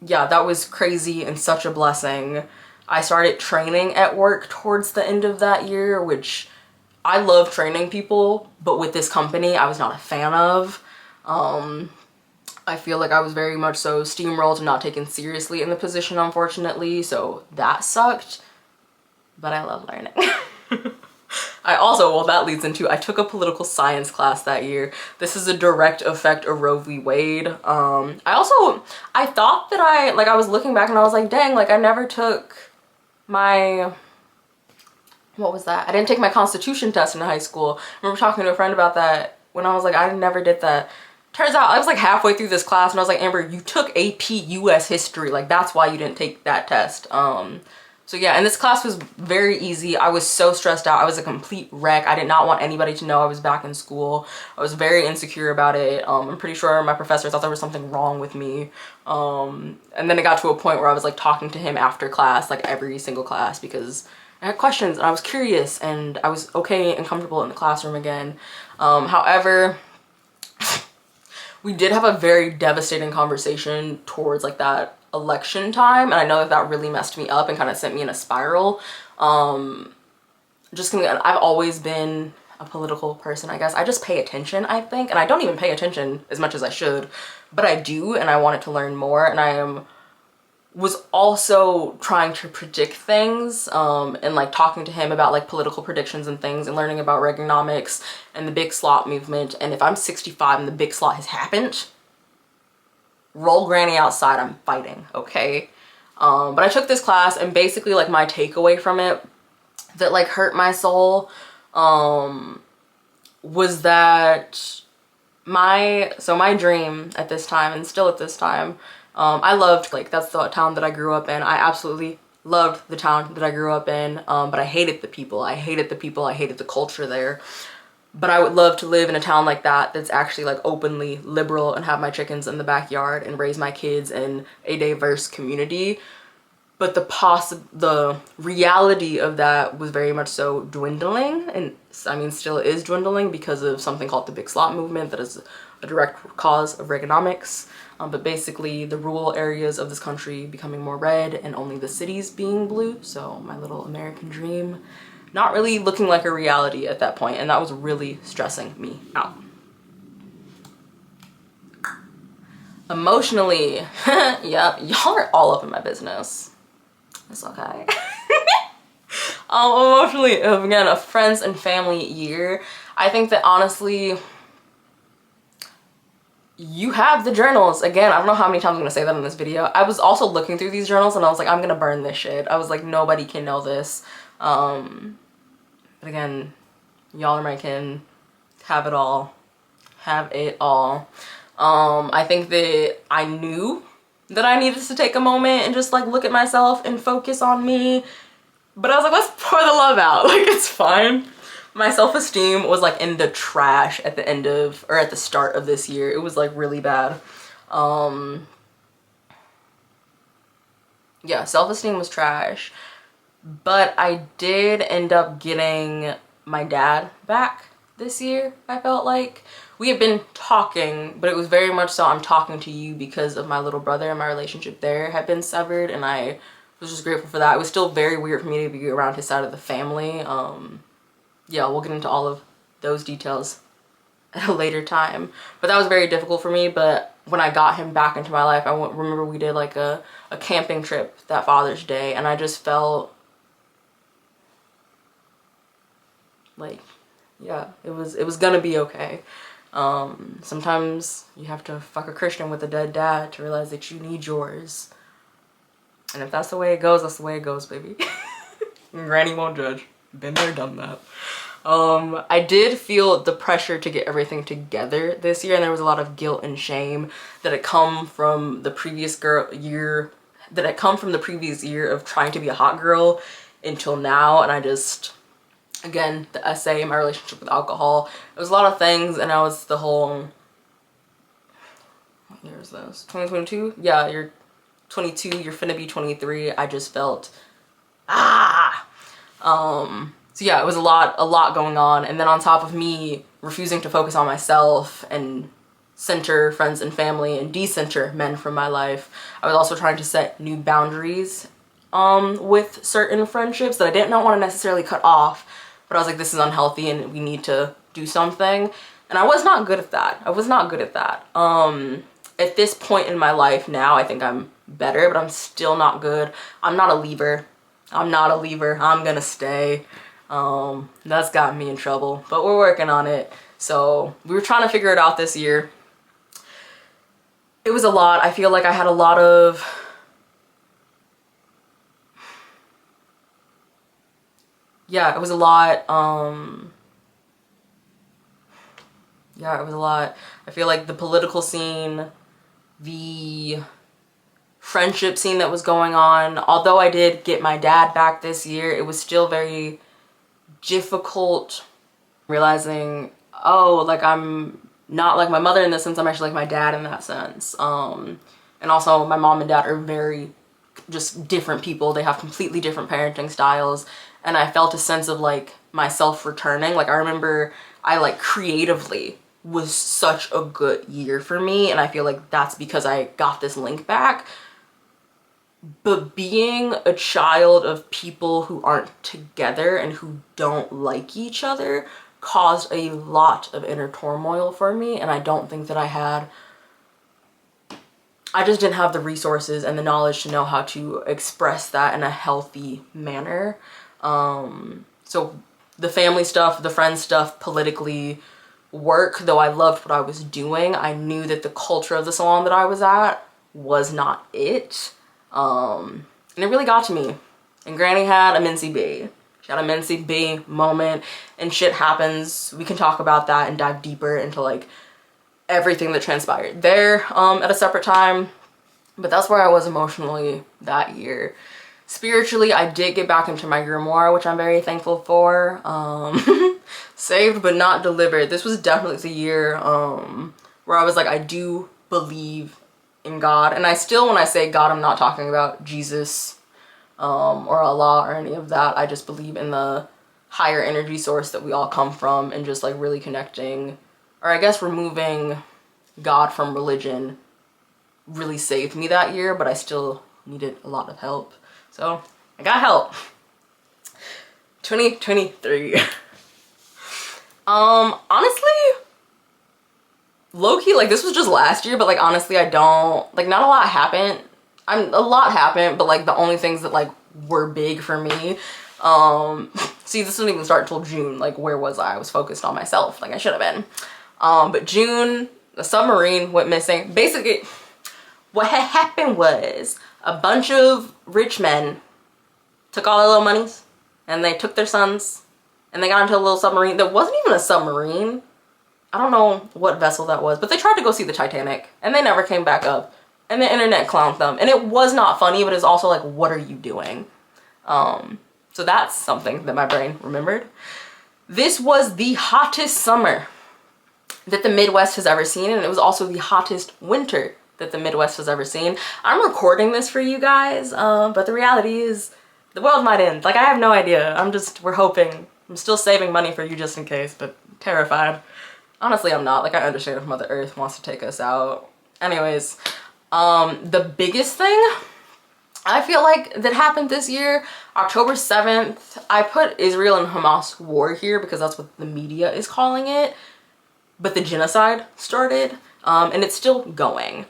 Yeah, that was crazy and such a blessing. I started training at work towards the end of that year, which I love training people, but with this company I was not a fan of. I feel like I was very much so steamrolled and not taken seriously in the position, unfortunately, so that sucked, but I love learning. I also, well, that leads into, I took a political science class that year. This is a direct effect of Roe v. Wade. I thought that I was looking back and I was like, dang, like I never took my, what was that? I didn't take my constitution test in high school. I remember talking to a friend about that when I was like, I never did that. Turns out I was like halfway through this class and I was like, Amber, you took AP US history. Like that's why you didn't take that test. So yeah, and this class was very easy. I was so stressed out. I was a complete wreck. I did not want anybody to know I was back in school. I was very insecure about it. I'm pretty sure my professor thought there was something wrong with me. And then it got to a point where I was like talking to him after class, like every single class, because I had questions and I was curious and I was okay and comfortable in the classroom again. However, we did have a very devastating conversation towards like that election time, and I know that that really messed me up and kind of sent me in a spiral. Just gonna, I've always been a political person, I guess. I just pay attention, I think, and I don't even pay attention as much as I should, but I do, and I wanted to learn more. And I was also trying to predict things, and like talking to him about like political predictions and things, and learning about Reaganomics and the big slot movement. And if I'm 65 and the big slot has happened, roll Granny outside, I'm fighting, okay? But I took this class, and basically like my takeaway from it that like hurt my soul was that my dream at this time, and still at this time, I loved, like, that's the town that I grew up in. I absolutely loved the town that I grew up in, but I hated the people. I hated the culture there. But I would love to live in a town like that that's actually like openly liberal and have my chickens in the backyard and raise my kids in a diverse community. But the reality of that was very much so dwindling, and I mean still is dwindling because of something called the big slot movement that is a direct cause of Reaganomics. But basically the rural areas of this country becoming more red and only the cities being blue. So my little American dream not really looking like a reality at that point, and that was really stressing me out. Emotionally, yep, y'all are all up in my business. It's okay. Emotionally, again, a friends and family year. I think that honestly, you have the journals. Again, I don't know how many times I'm gonna say that in this video. I was also looking through these journals and I was like, I'm gonna burn this shit. I was like, nobody can know this. But again, y'all are my kin. Have it all. Have it all. I think that I knew that I needed to take a moment and just like look at myself and focus on me. But I was like, let's pour the love out. Like, it's fine. My self-esteem was like in the trash at the end of, or at the start of this year. It was like really bad. Yeah, self-esteem was trash. But I did end up getting my dad back this year, I felt like. We had been talking, but it was very much so I'm talking to you because of my little brother, and my relationship there had been severed, and I was just grateful for that. It was still very weird for me to be around his side of the family. Yeah, we'll get into all of those details at a later time. But that was very difficult for me. But when I got him back into my life, remember we did like a camping trip that Father's Day, and I just felt like, yeah, it was gonna be okay. Sometimes you have to fuck a Christian with a dead dad to realize that you need yours. And if that's the way it goes, that's the way it goes, baby. Granny won't judge. Been there, done that. I did feel the pressure to get everything together this year, and there was a lot of guilt and shame that had come from the previous year of trying to be a hot girl until now. And I just, again, the essay, my relationship with alcohol, it was a lot of things, and I was the whole, what year is this? 2022? Yeah, you're 22, you're finna be 23. I just felt, so yeah, it was a lot going on. And then on top of me refusing to focus on myself and center friends and family and decenter men from my life, I was also trying to set new boundaries with certain friendships that I did not want to necessarily cut off, but I was like, this is unhealthy and we need to do something. And I was not good at that. At this point in my life now, I think I'm better, but I'm still not good. I'm not a leaver. I'm gonna stay. That's gotten me in trouble, but we're working on it. So we were trying to figure it out this year. It was a lot. I feel like I had a lot of, yeah, it was a lot. Yeah, it was a lot. I feel like the political scene, the friendship scene that was going on, although I did get my dad back this year, it was still very difficult realizing, oh, like I'm not like my mother in this sense, I'm actually like my dad in that sense. And also my mom and dad are very just different people. They have completely different parenting styles, and I felt a sense of like myself returning. Like I remember I like creatively was such a good year for me, and I feel like that's because I got this link back. But being a child of people who aren't together and who don't like each other caused a lot of inner turmoil for me, and I don't think that I just didn't have the resources and the knowledge to know how to express that in a healthy manner. So the family stuff, the friend stuff, politically, work, though I loved what I was doing, I knew that the culture of the salon that I was at was not it. And it really got to me. And Granny had a Mincy B. She had a Mincy B moment, and shit happens. We can talk about that and dive deeper into like everything that transpired there at a separate time. But that's where I was emotionally that year. Spiritually, I did get back into my grimoire, which I'm very thankful for. Saved but not delivered. This was definitely the year where I was like, I do believe in God. And I still, when I say God, I'm not talking about Jesus or Allah or any of that. I just believe in the higher energy source that we all come from, and just like really connecting, or I guess removing God from religion really saved me that year, but I still needed a lot of help. So I got help. 2023. Honestly, low-key, like this was just last year, but like honestly I don't, like not a lot happened. A lot happened, but like the only things that like were big for me, see, this didn't even start until June. Like where was I? I was focused on myself like I should have been. But June, The submarine went missing. Basically, what had happened was a bunch of rich men took all their little monies and they took their sons and they got into a little submarine that wasn't even a submarine. I don't know what vessel that was, but they tried to go see the Titanic and they never came back up. And the internet clowned them. And it was not funny, but it's also like, what are you doing? So that's something that my brain remembered. This was the hottest summer that the Midwest has ever seen, and it was also the hottest winter that the Midwest has ever seen. I'm recording this for you guys, but the reality is the world might end. Like, I have no idea. We're hoping. I'm still saving money for you just in case, but terrified. Honestly, I'm not. Like, I understand if Mother Earth wants to take us out. Anyways, the biggest thing I feel like that happened this year, October 7th, I put Israel and Hamas war here because that's what the media is calling it. But the genocide started, and it's still going.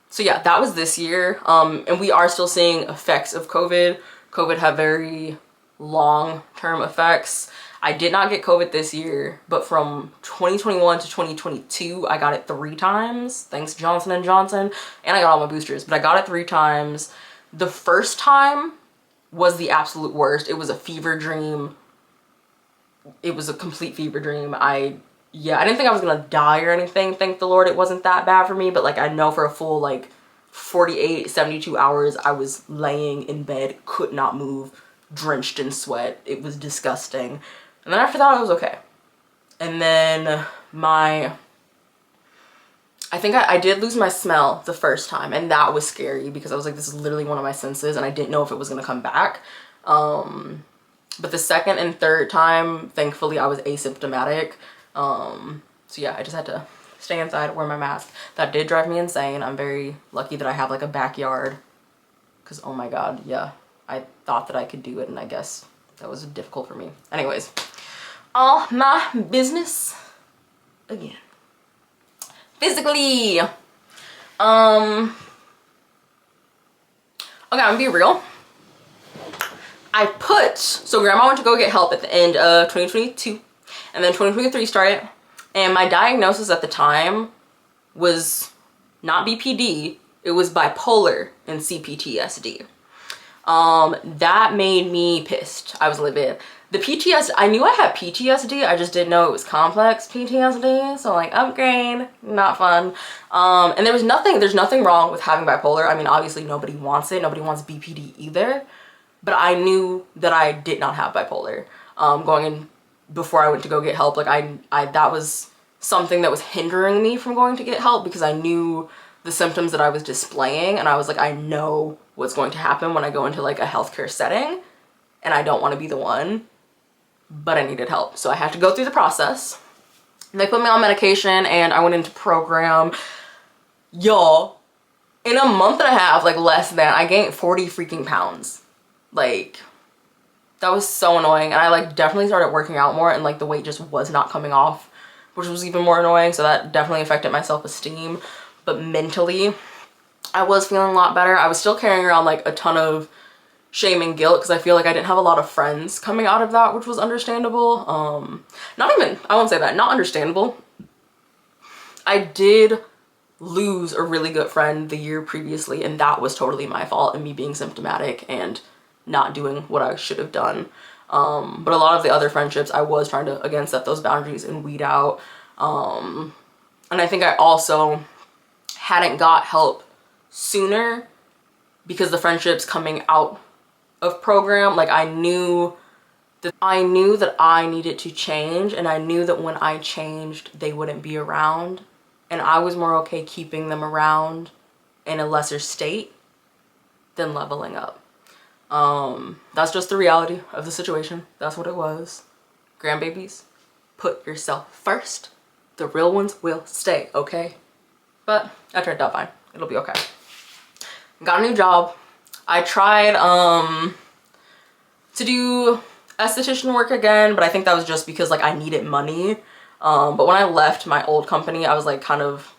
So yeah, that was this year, and we are still seeing effects of COVID. COVID had very long-term effects. I did not get COVID this year, but from 2021 to 2022, I got it 3 times, thanks Johnson & Johnson, and I got all my boosters, but I got it 3 times. The first time was the absolute worst. It was a fever dream. It was a complete fever dream. I didn't think I was gonna die or anything. Thank the Lord it wasn't that bad for me, but like I know for a full like 48, 72 hours I was laying in bed, could not move, drenched in sweat. It was disgusting. And then after that I was okay. And then I think I did lose my smell the first time, and that was scary because I was like, this is literally one of my senses and I didn't know if it was gonna come back. But the second and third time, thankfully I was asymptomatic. So yeah, I just had to stay inside, wear my mask. That did drive me insane. I'm very lucky that I have like a backyard because oh my god, yeah, I thought that I could do it and I guess that was difficult for me. Anyways, all my business again. Physically, okay, I'm gonna be real. So grandma went to go get help at the end of 2022 and then 2023 started, and my diagnosis at the time was not BPD, it was bipolar and CPTSD. That made me pissed. I was livid. The PTSD, I knew I had PTSD, I just didn't know it was complex PTSD, so like upgrade, not fun. And there's nothing wrong with having bipolar. I mean, obviously nobody wants it, nobody wants BPD either, but I knew that I did not have bipolar. Going in before I went to go get help, like that was something that was hindering me from going to get help because I knew the symptoms that I was displaying, and I was like, I know what's going to happen when I go into like a healthcare setting, and I don't want to be the one. But I needed help, so I had to go through the process. They put me on medication and I went into program. Y'all, in a month and a half, like less than, I gained 40 freaking pounds. Like, that was so annoying. And I like definitely started working out more and like the weight just was not coming off, which was even more annoying. So that definitely affected my self-esteem. But mentally, I was feeling a lot better. I was still carrying around like a ton of shame and guilt because I feel like I didn't have a lot of friends coming out of that, which was understandable. I won't say that, not understandable. I did lose a really good friend the year previously, and that was totally my fault and me being symptomatic and not doing what I should have done. But a lot of the other friendships, I was trying to, again, set those boundaries and weed out. And I think I also hadn't got help sooner because the friendships coming out of program, like I knew that I needed to change, and I knew that when I changed they wouldn't be around, and I was more okay keeping them around in a lesser state than leveling up. That's just the reality of the situation. That's what it was. Grandbabies, put yourself first. The real ones will stay, okay? But I turned out fine. It'll be okay. Got a new job. I tried to do esthetician work again, but I think that was just because like I needed money. But when I left my old company, I was like kind of,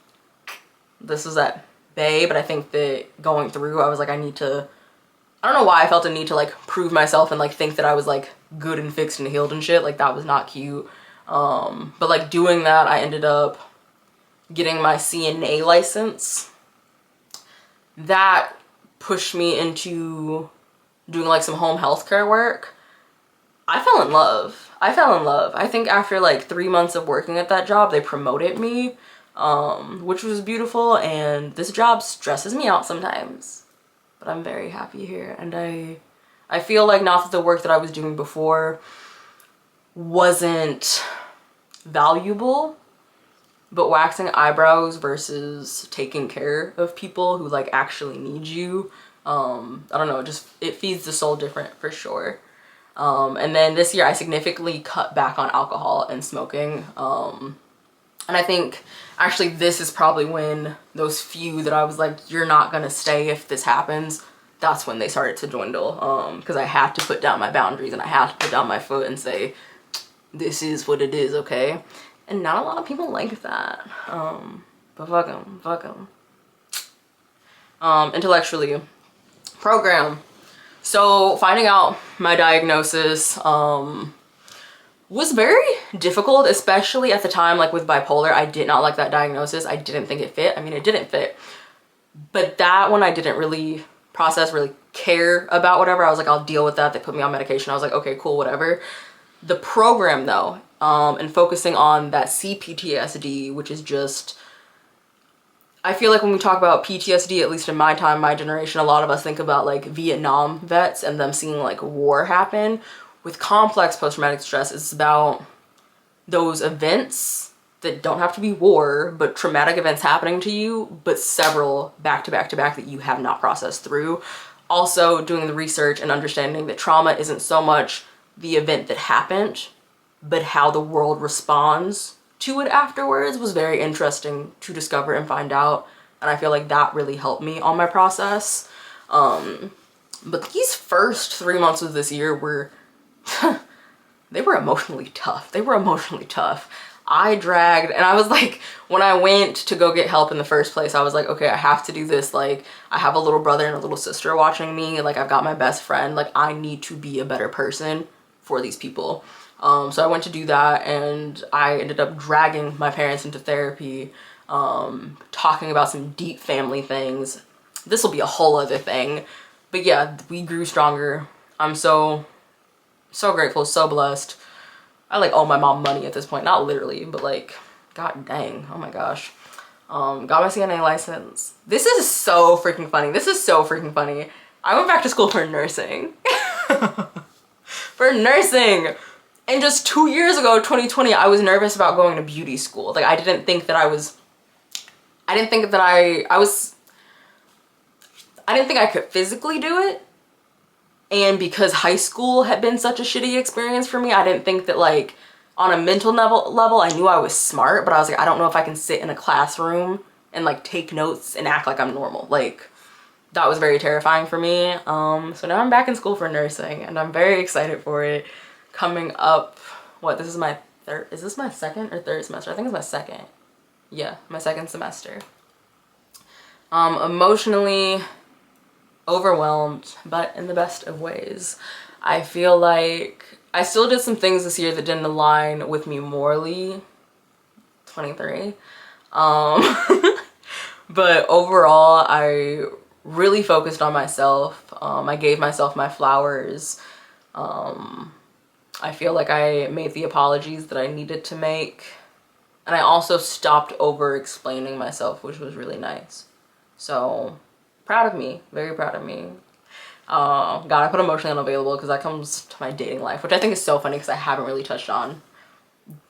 this is at bay, but I think that going through, I was like, I don't know why I felt a need to like prove myself and like think that I was like good and fixed and healed and shit. Like that was not cute. But like doing that, I ended up getting my CNA license, that pushed me into doing like some home healthcare work. I fell in love. I think after like 3 months of working at that job, they promoted me, which was beautiful. And this job stresses me out sometimes, but I'm very happy here. And I feel like not that the work that I was doing before wasn't valuable, but waxing eyebrows versus taking care of people who like actually need you, I don't know, it feeds the soul different for sure. And then this year I significantly cut back on alcohol and smoking. And I think actually this is probably when those few that I was like, you're not gonna stay if this happens, that's when they started to dwindle. Because I had to put down my boundaries and I had to put down my foot and say, this is what it is, okay? And not a lot of people like that. But fuck them. Intellectually, program. So finding out my diagnosis was very difficult, especially at the time, like with bipolar. I did not like that diagnosis. I didn't think it fit. I mean, it didn't fit. But that one I didn't really process, really care about, whatever. I was like, I'll deal with that. They put me on medication. I was like, okay, cool, whatever. The program though, and focusing on that CPTSD, which is just, I feel like when we talk about PTSD, at least in my time, my generation, a lot of us think about like Vietnam vets and them seeing like war happen. With complex post-traumatic stress, it's about those events that don't have to be war, but traumatic events happening to you, but several back to back to back that you have not processed through. Also doing the research and understanding that trauma isn't so much the event that happened, but how the world responds to it afterwards was very interesting to discover and find out. And I feel like that really helped me on my process. But these first 3 months of this year were, they were emotionally tough. I dragged, and I was like, when I went to go get help in the first place, I was like, okay, I have to do this. Like, I have a little brother and a little sister watching me. Like, I've got my best friend. Like, I need to be a better person for these people. So I went to do that, and I ended up dragging my parents into therapy, talking about some deep family things. This will be a whole other thing. But yeah, we grew stronger. I'm so grateful, so blessed. I like owe my mom money at this point, not literally, but like, god dang, oh my gosh. Got my CNA license. This is so freaking funny. I went back to school for nursing. And just 2 years ago, 2020, I was nervous about going to beauty school. Like, I didn't think that I could physically do it. And because high school had been such a shitty experience for me, I didn't think that, like, on a mental level, I knew I was smart, but I was like, I don't know if I can sit in a classroom and like take notes and act like I'm normal. Like, that was very terrifying for me. So now I'm back in school for nursing, and I'm very excited for it. Coming up, this is my second or third semester? I think it's my second. Yeah, my second semester. Emotionally overwhelmed, but in the best of ways. I feel like I still did some things this year that didn't align with me morally. 23. But overall, I really focused on myself. I gave myself my flowers. I feel like I made the apologies that I needed to make. And I also stopped over explaining myself, which was really nice. So proud of me, very proud of me. God, I put emotionally unavailable because that comes to my dating life, which I think is so funny because I haven't really touched on.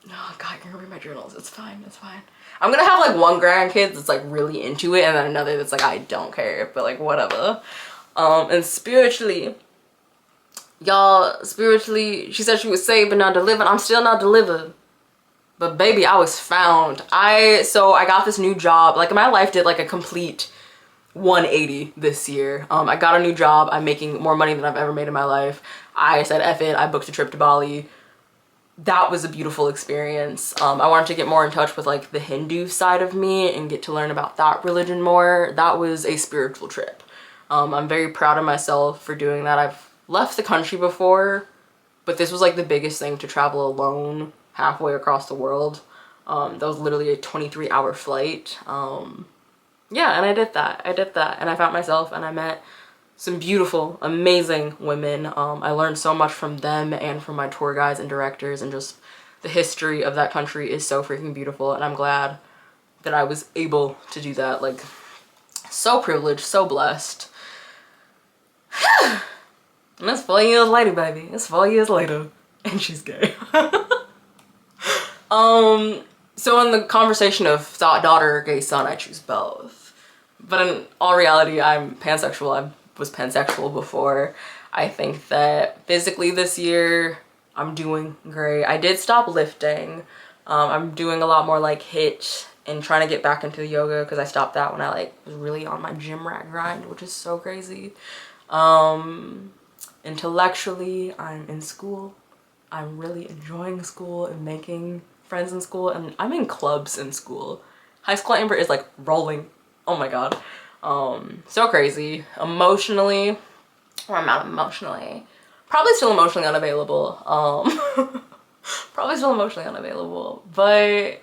Oh God, you're gonna read my journals. It's fine, it's fine. I'm gonna have like one grandkid that's like really into it, and then another that's like, I don't care, but like whatever. And spiritually, y'all, she said she was saved but not delivered. I'm still not delivered. But baby, I was found. So I got this new job. Like, my life did like a complete 180 this year. I got a new job. I'm making more money than I've ever made in my life. I said F it. I booked a trip to Bali. That was a beautiful experience. I wanted to get more in touch with like the Hindu side of me and get to learn about that religion more. That was a spiritual trip. I'm very proud of myself for doing that. I've left the country before, but this was like the biggest thing, to travel alone halfway across the world. That was literally a 23-hour flight. Yeah, and I did that. And I found myself and I met some beautiful, amazing women. I learned so much from them and from my tour guides and directors, and just the history of that country is so freaking beautiful, and I'm glad that I was able to do that. Like, so privileged, so blessed. And it's 4 years later, baby. It's 4 years later, and she's gay. So in the conversation of daughter or gay son, I choose both. But in all reality, I'm pansexual. I was pansexual before. I think that physically this year, I'm doing great. I did stop lifting. I'm doing a lot more like HIIT and trying to get back into the yoga, because I stopped that when I like was really on my gym rat grind, which is so crazy. Intellectually, I'm in school. I'm really enjoying school and making friends in school, and I'm in clubs in school. High school Amber is like rolling. Oh my god. So crazy. Emotionally, or I'm not emotionally. Probably still emotionally unavailable. Probably still emotionally unavailable. But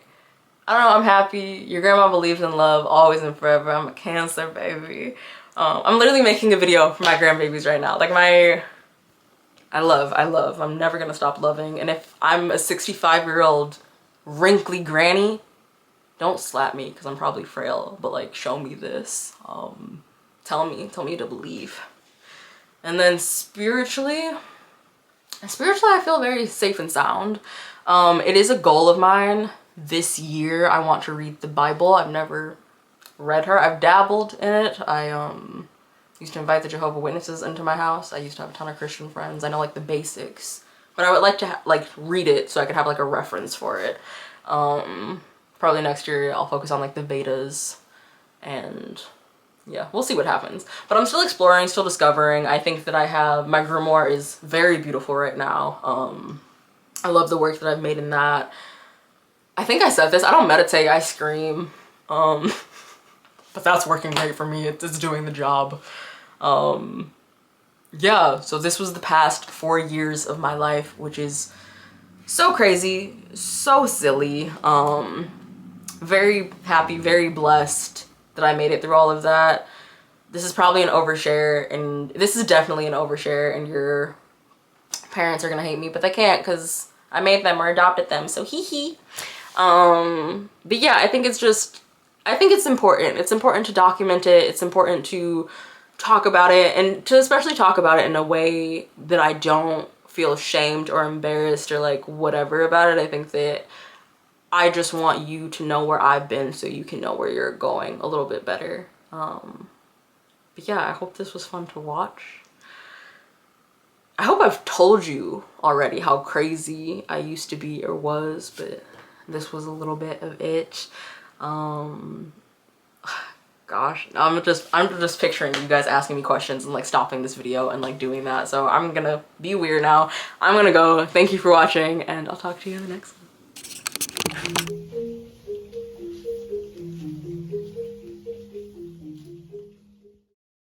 I don't know, I'm happy. Your grandma believes in love, always and forever. I'm a Cancer, baby. I'm literally making a video for my grandbabies right now. Like I love. I'm never gonna stop loving. And if I'm a 65-year-old wrinkly granny, don't slap me, because I'm probably frail, but like show me this. Tell me to believe. And then spiritually I feel very safe and sound. It is a goal of mine this year. I want to read the Bible. I've never read her. I've dabbled in it. I used to invite the Jehovah's Witnesses into my house. I used to have a ton of Christian friends. I know like the basics, but I would like to like read it so I could have like a reference for it. Probably next year I'll focus on like the Vedas, and yeah, we'll see what happens. But I'm still exploring, still discovering. I think that my grimoire is very beautiful right now. I love the work that I've made in that. I think I said this, I don't meditate, I scream. But that's working great for me. It's doing the job. Yeah, so this was the past 4 years of my life, which is so crazy, so silly. Very happy, very blessed that I made it through all of that. This is probably an overshare, and this is definitely an overshare, and your parents are gonna hate me, but they can't, because I made them or adopted them, so hee. But yeah, I think it's important. It's important to document it. It's important to talk about it, and to especially talk about it in a way that I don't feel ashamed or embarrassed or like whatever about it. I think that I just want you to know where I've been so you can know where you're going a little bit better. But yeah, I hope this was fun to watch. I hope I've told you already how crazy I used to be or was, but this was a little bit of it. Gosh, I'm just picturing you guys asking me questions and like stopping this video and like doing that. So I'm gonna be weird now. I'm gonna go. Thank you for watching, and I'll talk to you in the next one.